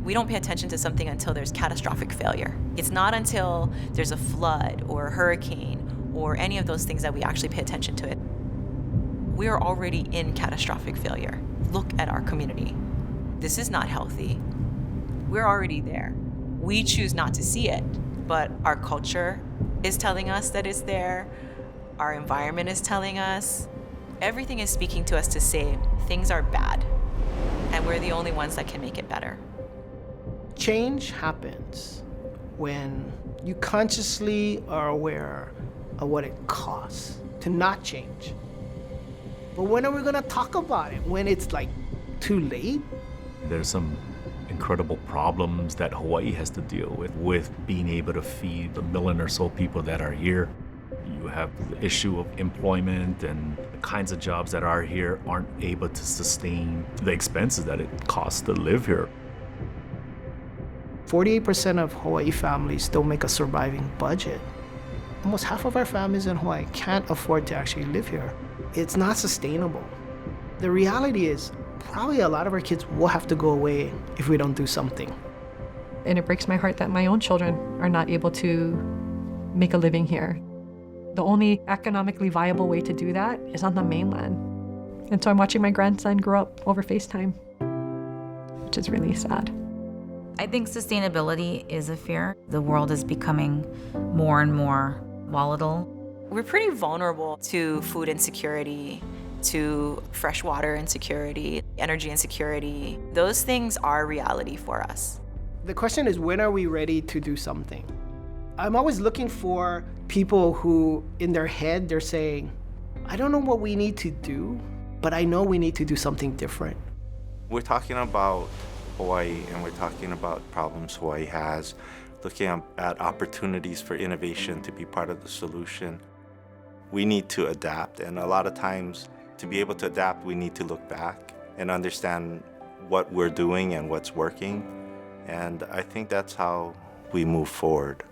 We don't pay attention to something until there's catastrophic failure. It's not until there's a flood or a hurricane or any of those things that we actually pay attention to it. We are already in catastrophic failure. Look at our community. This is not healthy. We're already there. We choose not to see it, but our culture is telling us that it's there. Our environment is telling us. Everything is speaking to us to say things are bad, and we're the only ones that can make it better. Change happens when you consciously are aware of what it costs to not change. But when are we gonna talk about it? When it's like too late? There's some incredible problems that Hawaii has to deal with being able to feed the million or so people that are here. You have the issue of employment, and the kinds of jobs that are here aren't able to sustain the expenses that it costs to live here. 48% of Hawaii families don't make a surviving budget. Almost half of our families in Hawaii can't afford to actually live here. It's not sustainable. The reality is, probably a lot of our kids will have to go away if we don't do something. And it breaks my heart that my own children are not able to make a living here. The only economically viable way to do that is on the mainland. And so I'm watching my grandson grow up over FaceTime, which is really sad. I think sustainability is a fear. The world is becoming more and more volatile. We're pretty vulnerable to food insecurity, to freshwater insecurity, energy insecurity. Those things are reality for us. The question is, when are we ready to do something? I'm always looking for people who, in their head, they're saying, I don't know what we need to do, but I know we need to do something different. We're talking about Hawaii, and we're talking about problems Hawaii has, looking at opportunities for innovation to be part of the solution. We need to adapt, and a lot of times, to be able to adapt, we need to look back and understand what we're doing and what's working, and I think that's how we move forward.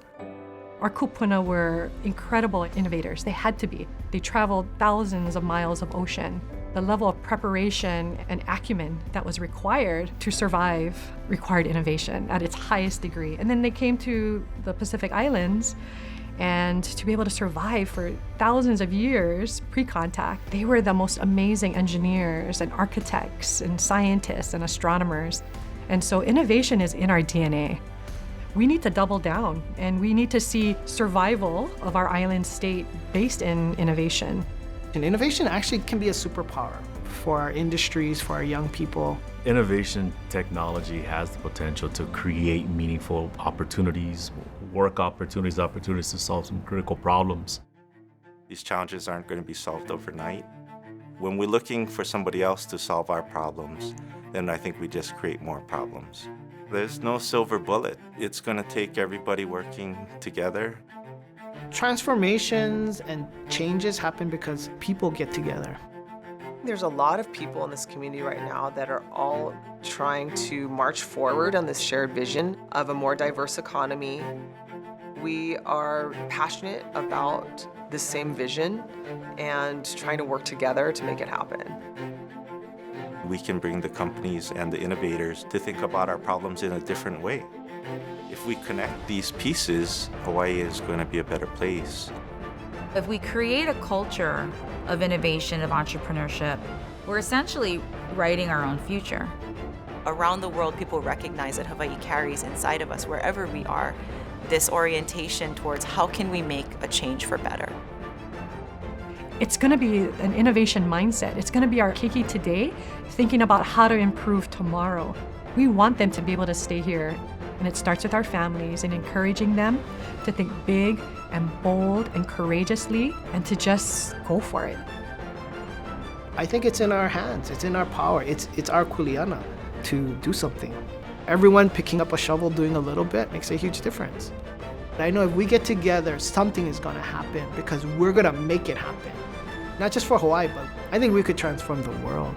Our kupuna were incredible innovators. They had to be. They traveled thousands of miles of ocean. The level of preparation and acumen that was required to survive required innovation at its highest degree. And then they came to the Pacific Islands, and to be able to survive for thousands of years pre-contact, they were the most amazing engineers and architects and scientists and astronomers. And so innovation is in our DNA. We need to double down, and we need to see survival of our island state based in innovation. And innovation actually can be a superpower for our industries, for our young people. Innovation technology has the potential to create meaningful opportunities, work opportunities to solve some critical problems. These challenges aren't going to be solved overnight. When we're looking for somebody else to solve our problems, then I think we just create more problems. There's no silver bullet. It's going to take everybody working together. Transformations and changes happen because people get together. There's a lot of people in this community right now that are all trying to march forward on this shared vision of a more diverse economy. We are passionate about the same vision and trying to work together to make it happen. We can bring the companies and the innovators to think about our problems in a different way. If we connect these pieces, Hawaii is going to be a better place. If we create a culture of innovation, of entrepreneurship, we're essentially writing our own future. Around the world, people recognize that Hawaii carries inside of us, wherever we are, this orientation towards how can we make a change for better. It's going to be an innovation mindset. It's going to be our keiki today, thinking about how to improve tomorrow. We want them to be able to stay here, and it starts with our families and encouraging them to think big and bold and courageously and to just go for it. I think it's in our hands, it's in our power, it's our kuleana to do something. Everyone picking up a shovel, doing a little bit makes a huge difference. I know if we get together, something is gonna happen because we're gonna make it happen. Not just for Hawaii, but I think we could transform the world.